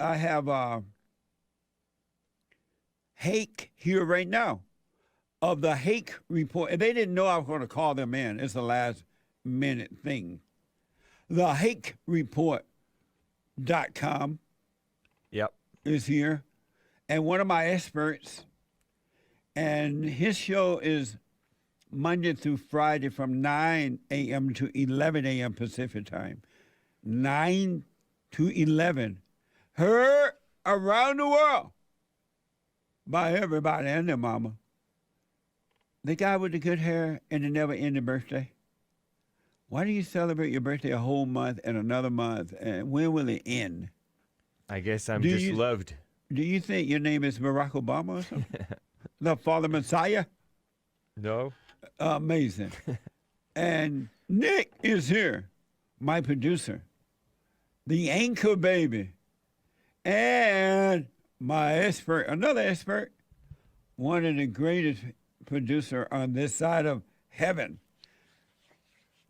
I have Hake here right now of the Hake report. And they didn't know I was going to call them in. It's a last minute thing. The Hake Report.com Yep. is here. And one of my experts, and his show is Monday through Friday from 9 a.m. to 11 a.m. Pacific time. 9 to 11. Heard around the world by everybody and their mama. The guy with the good hair and the never-ending birthday. Why do you celebrate your birthday a whole month and another month? And when will it end? I guess I'm just loved. Do you think your name is Barack Obama or something? The Father Messiah? No. Amazing. And Nick is here, my producer, the anchor baby, and my expert, another expert, one of the greatest producer on this side of heaven.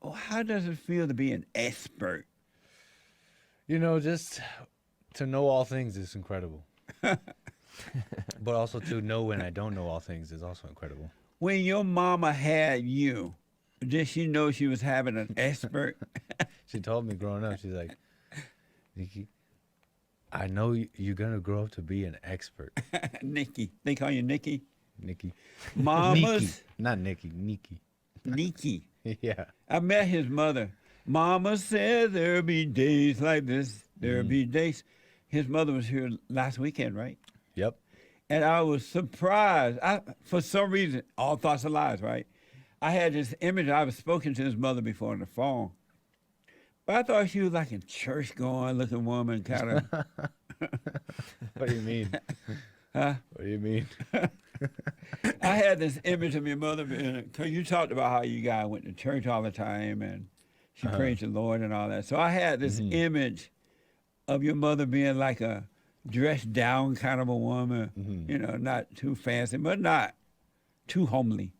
Oh, how does it feel to be an expert? You know, just to know all things is incredible. But also to know when I don't know all things is also incredible. When your mama had you, did she know she was having an expert? She told me growing up, she's like, Nikki, I know you're going to grow up to be an expert. Nikki. They call you Nikki? Nikki. Mamas. Nikki. Not Nikki, Nikki. Nikki. Yeah. I met his mother. Mama said there'll be days like this. There'll be days. His mother was here last weekend, right? Yep. And I was surprised. For some reason, all thoughts are lies, right? I had this image. I was spoken to his mother before on the phone. But I thought she was like a church-going looking woman, kind of. What do you mean? Huh? What do you mean? I had this image of your mother, because you talked about how you guys went to church all the time and she praised the Lord and all that. So I had this image of your mother being like a dressed down kind of a woman, you know, not too fancy, but not too homely.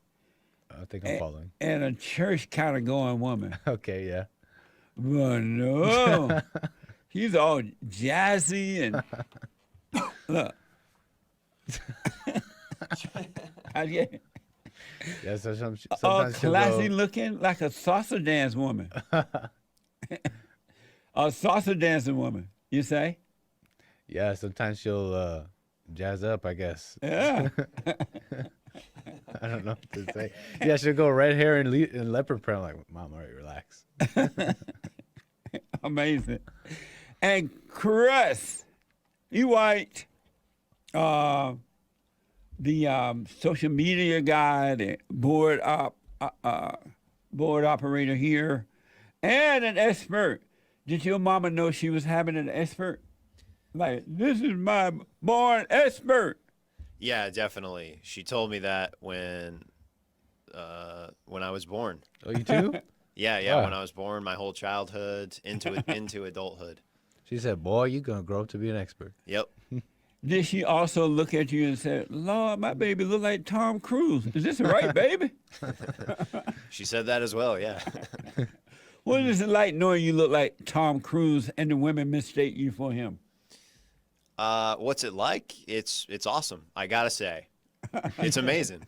I think I'm following. And a church kind of going woman. Okay, yeah. But no, she's all jazzy and look. Yeah, so sometimes classy looking, like a salsa dance woman. A salsa dancing woman, you say? Yeah, sometimes she'll jazz up, I guess. Yeah. I don't know what to say. Yeah, she'll go red hair and leopard print. I'm like, Mom, all right, relax. Amazing. And Chris, you white, the social media guy, the board operator here, and an expert. Did your mama know she was having an expert? Like, this is my born expert. Yeah, definitely. She told me that when I was born. Oh, you too? Yeah. Wow. When I was born, my whole childhood into adulthood. She said, boy, you're going to grow up to be an expert. Yep. Did she also look at you and say, Lord, my baby look like Tom Cruise. Is this right, baby? She said that as well, yeah. What is it like knowing you look like Tom Cruise and the women mistake you for him? What's it like? It's awesome, I gotta say. It's amazing.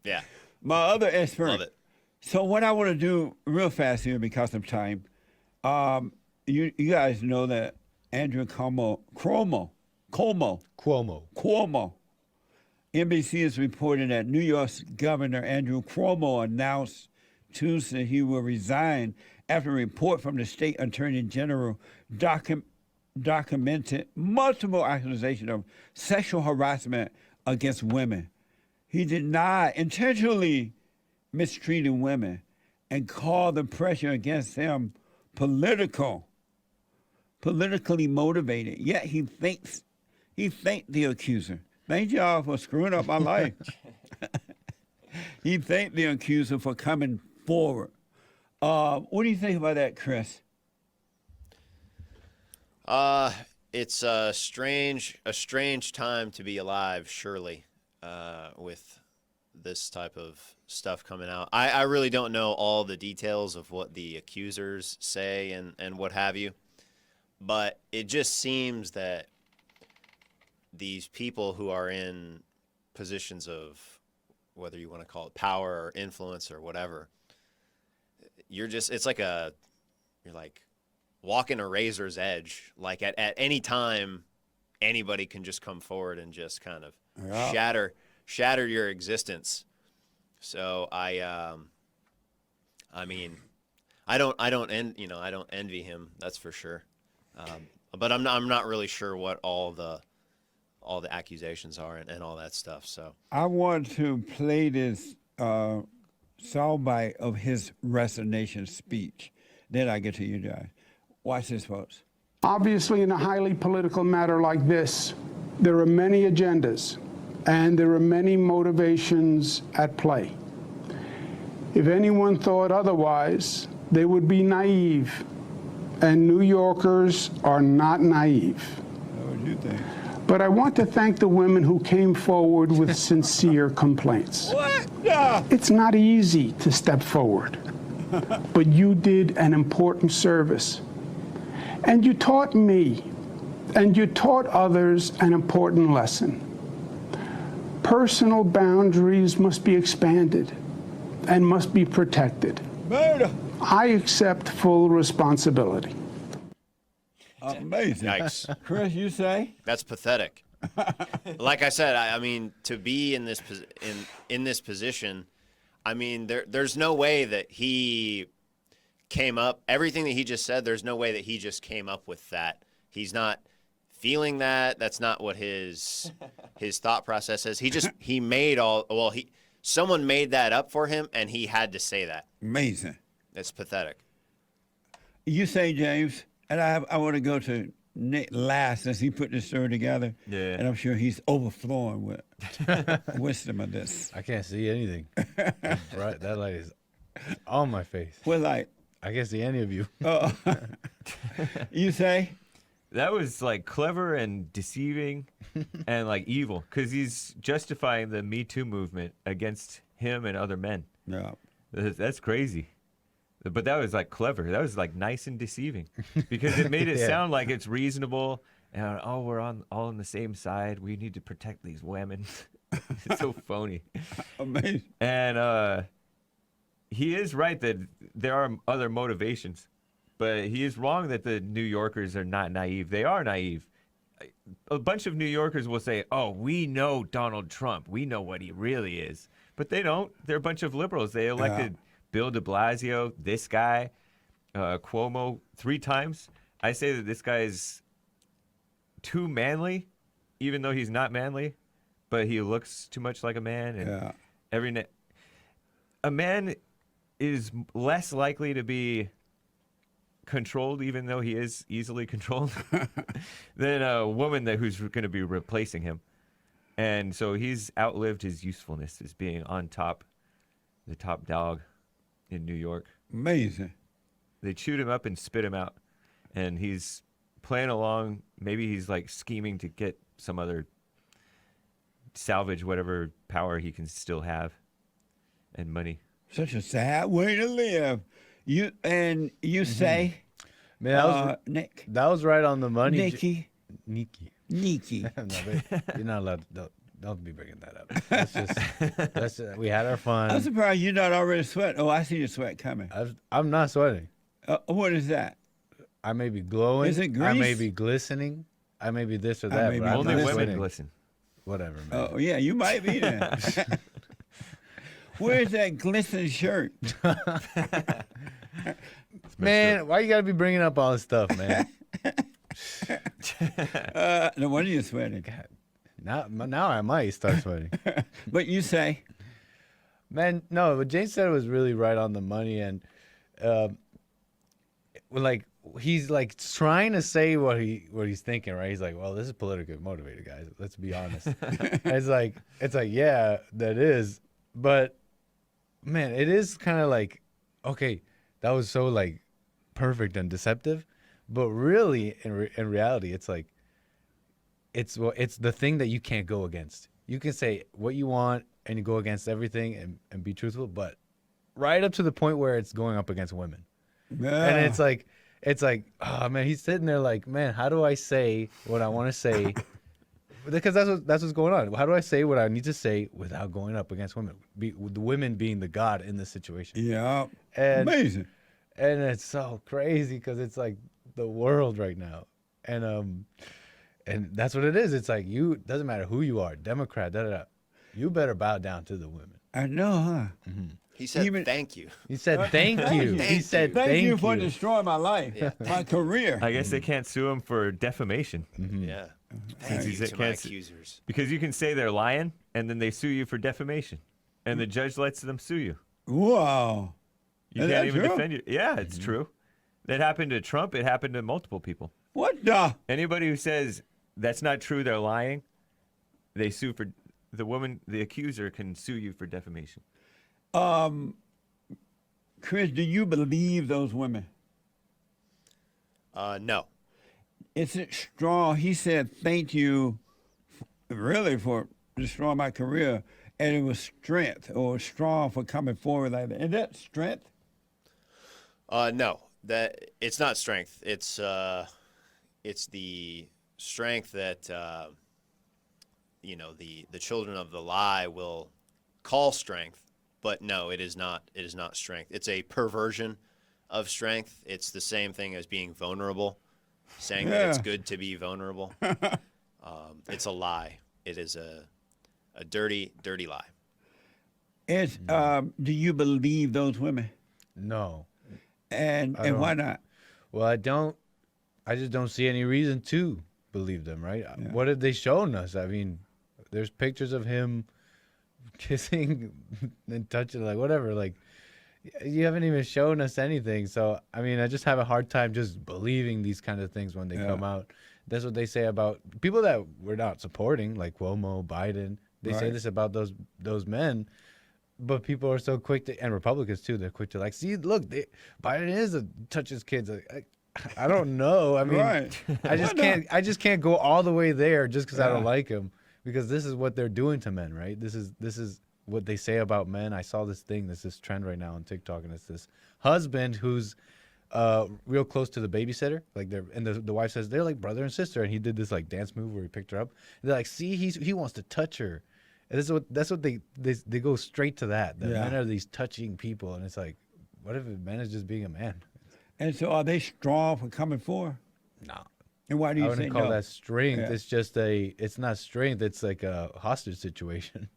Yeah. My other expert. Love it. So what I want to do real fast here because of time, you guys know that Andrew Cuomo, NBC is reporting that New York's Governor Andrew Cuomo announced Tuesday he will resign after a report from the state attorney general documented multiple accusations of sexual harassment against women. He denied intentionally mistreating women and called the pressure against him politically motivated. Yet he thanked the accuser. Thank y'all for screwing up my life. He thanked the accuser for coming forward. What do you think about that, Chris? It's a strange time to be alive, surely, with this type of stuff coming out. I really don't know all the details of what the accusers say and what have you, But it just seems that these people who are in positions of, whether you want to call it power or influence or whatever, it's like you're like walking a razor's edge. Like at any time, anybody can just come forward and just kind of shatter your existence. So I mean, I don't envy him. That's for sure. But I'm not really sure what all the accusations are and all that stuff. So I want to play this soundbite of his resignation speech. Then I get to you guys. Watch this, folks. Obviously, in a highly political matter like this, there are many agendas and there are many motivations at play. If anyone thought otherwise, they would be naive. And New Yorkers are not naive. What do you think? But I want to thank the women who came forward with sincere complaints. What? No. It's not easy to step forward, but you did an important service. And you taught me, and you taught others an important lesson. Personal boundaries must be expanded and must be protected. Murder. I accept full responsibility. Amazing. yikes. Chris, you say? That's pathetic. Like I said, I mean, to be in this in this position, I mean, there's no way that he came up. Everything that he just said, there's no way that he just came up with that. He's not feeling that. That's not what his thought process is. He made someone made that up for him, and he had to say that. Amazing. It's pathetic. You say, James, and I want to go to Nick last as he put this story together. Yeah. And I'm sure he's overflowing with wisdom of this. I can't see anything. Right, that light is on my face. Well, like, I can't see any of you. you say? That was like clever and deceiving and like evil because he's justifying the Me Too movement against him and other men. No. That's crazy. But that was like clever. That was like nice and deceiving because it made it Yeah. sound like it's reasonable. And we're all on the same side. We need to protect these women. It's so phony. Amazing. And he is right that there are other motivations, but he is wrong that the New Yorkers are not naive. They are naive. A bunch of New Yorkers will say, "Oh, we know Donald Trump. We know what he really is," but they don't. They're a bunch of liberals. They elected Bill de Blasio, this guy, Cuomo 3 times. I say that this guy is too manly, even though he's not manly, but he looks too much like a man. And a man is less likely to be controlled, even though he is easily controlled, than a woman who's going to be replacing him. And so he's outlived his usefulness as being on top, the top dog in New York. Amazing. They chewed him up and spit him out. And he's playing along. Maybe he's like scheming to get some other salvage whatever power he can still have and money. Such a sad way to live. You say, Man, Nick, that was right on the money. Nikki. No, you're not allowed to. Don't be bringing that up. That's just, we had our I'm fun. surprised you're not already sweating. Oh, I see the sweat coming. I'm not sweating. What is that? I may be glowing. Is it I may grease? be glistening. I may be this or I that. may But be I'm Only not women sweating. glisten. Whatever, man. Oh, yeah, you might be there. Where's that glistening shirt? Man, why you gotta be bringing up all this stuff, man? No wonder you're sweating. Now I might start sweating. But you say, Man, no, what James said was really right on the money, and like he's like trying to say what he's thinking, right? He's like, well, this is politically motivated, guys. Let's be honest. It's like yeah, that is, but man, it is kind of like, okay, that was so like perfect and deceptive, but really in reality, it's like it's the thing that you can't go against. You can say what you want and you go against everything and be truthful, but right up to the point where it's going up against women. And it's like, it's like, oh man, he's sitting there like, man, how do I say what I want to say? Because that's what's going on. How do I say what I need to say without going up against women? The women being the god in this situation. Yeah. And Amazing. and it's so crazy because it's like the world right now, and that's what it is. It's like doesn't matter who you are, Democrat, you better bow down to the women. I know, huh? He said, Even- "Thank you." He said thank you. Thank He you. said Thank you for destroying my life, my career. I guess they can't sue him for defamation Yeah. Thank you They to my can't s- accusers. because you can say they're lying and then they sue you for defamation, and the judge lets them sue you. Wow. You Is can't that even true? defend you. Yeah, it's true. That happened to Trump. It happened to multiple people. What the? Anybody who says that's not true, they're lying. They sue for the woman. The accuser can sue you for defamation. Chris, do you believe those women? No. Is it strong? He said, thank you, really, for destroying my career. And it was strength or strong for coming forward like that. Is that strength? No. That it's not strength. It's the strength that the children of the lie will call strength, but no, it is not. It is not strength. It's a perversion of strength. It's the same thing as being vulnerable, saying that it's Yeah. good to be vulnerable. It's a lie. It is a dirty, dirty lie. It's, do you believe those women? No. And why not? Well, I just don't see any reason to believe them, right? What have they shown us? I mean, there's pictures of him kissing and touching, like whatever. Like, you haven't even shown us anything. So, I mean, I just have a hard time just believing these kind of things when they come out. That's what they say about people that we're not supporting, like Cuomo, Biden. They say Right. this about those men. But people are so quick to, and Republicans too, they're quick to like, see, look, Biden is touches kids. I don't know. I mean, Right. I just can't go all the way there just because I don't like him, because this is what they're doing to men, right? This is what they say about men. I saw this thing, this trend right now on TikTok, and it's this husband who's real close to the babysitter, like the wife says they're like brother and sister, and he did this like dance move where he picked her up. And they're like, see, he wants to touch her. And that's what they go straight to that. The men are these touching people, and it's like, what if a man is just being a man? And so are they strong for coming forward? No. And why do I you wouldn't say call no? that strength. Yeah. It's just it's not strength. It's like a hostage situation.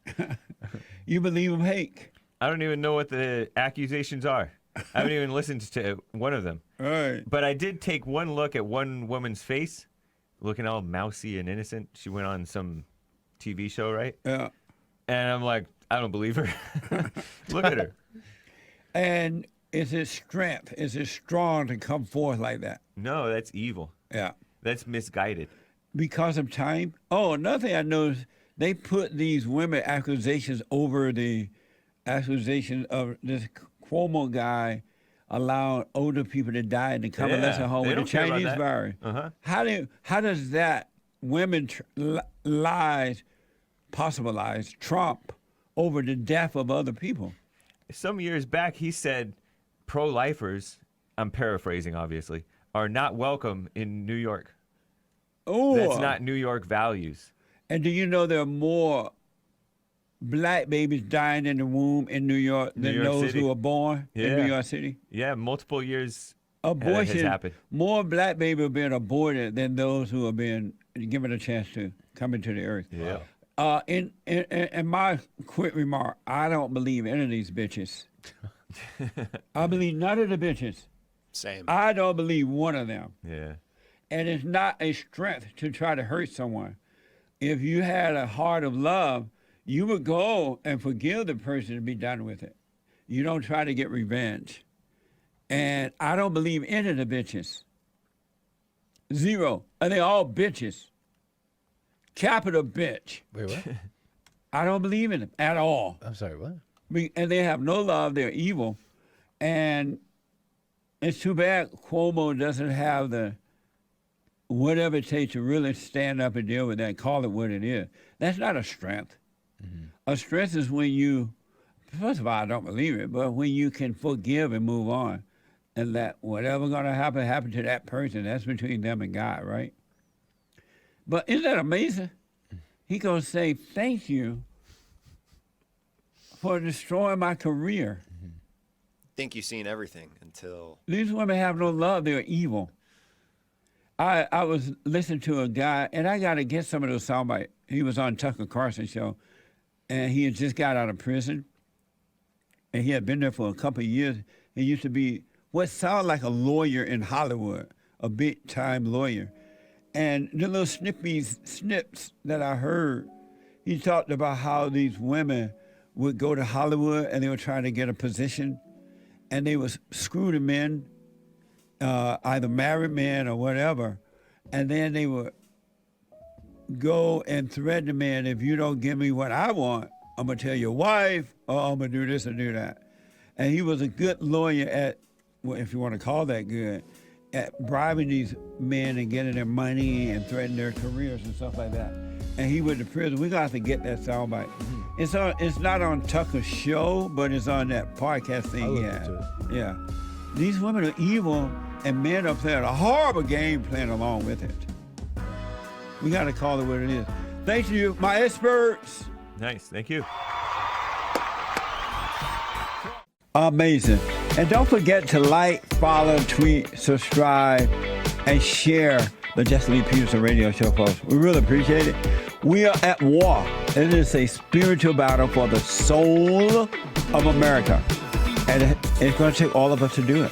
You believe them, Hake? I don't even know what the accusations are. I haven't even listened to one of them. All right. But I did take one look at one woman's face, looking all mousy and innocent. She went on some TV show, right? Yeah. And I'm like, I don't believe her. Look at her. And is it strength? Is it strong to come forth like that? No, that's evil. Yeah. That's misguided. Because of time? Oh, another thing I noticed, they put these women accusations over the accusation of this Cuomo guy allowing older people to die in the convalescent Yeah, home they with the don't care about Chinese that. virus. Uh-huh. How does that women lies, possible lies, trump over the death of other people? Some years back, he said pro-lifers, I'm paraphrasing obviously, are not welcome in New York. Oh, That's not New York values. And do you know there are more black babies dying in the womb in New York than New York those City. who are born in Yeah. New York City? Yeah, multiple years has Abortion, happened. more black babies are being aborted than those who are being given a chance to come into the earth. Yeah. In my quick remark, I don't believe any of these bitches. I believe none of the bitches. Same. I don't believe one of them. Yeah. And it's not a strength to try to hurt someone. If you had a heart of love, you would go and forgive the person and be done with it. You don't try to get revenge. And I don't believe any of the bitches. Zero. And they all bitches. Capital bitch. Wait, what? I don't believe in them at all. I'm sorry, what? And they have no love. They're evil. And it's too bad Cuomo doesn't have the whatever it takes to really stand up and deal with that and call it what it is. That's not a strength. A strength is when you, first of all, I don't believe it, but when you can forgive and move on. and let whatever gonna happen to that person. That's between them and God, right? But isn't that amazing? He gonna say thank you for destroying my career. Think you've seen everything until These women have no love; they're evil. I was listening to a guy, and I got to get some of those soundbites. He was on Tucker Carlson show, and he had just got out of prison, and he had been there for a couple of years. He used to be what sounded like a lawyer in Hollywood, a big-time lawyer. And the little snips that I heard, he talked about how these women would go to Hollywood and they were trying to get a position, and they would screw the men, either married men or whatever, and then they would go and threaten the man, if you don't give me what I want, I'm going to tell your wife, or I'm going to do this or do that. And he was a good lawyer at, well, if you want to call that good, at bribing these men and getting their money and threatening their careers and stuff like that. And he went to prison. We're going to have to get that soundbite. It's not on Tucker's show, but it's on that podcast thing he had. Yeah. These women are evil, and men are playing a horrible game playing along with it. We got to call it what it is. Thank you, my experts. Nice. Thank you. Amazing. And don't forget to like, follow, tweet, subscribe, and share the Jesse Lee Peterson radio show, folks. We really appreciate it. We are at war. It is a spiritual battle for the soul of America. And it's going to take all of us to do it.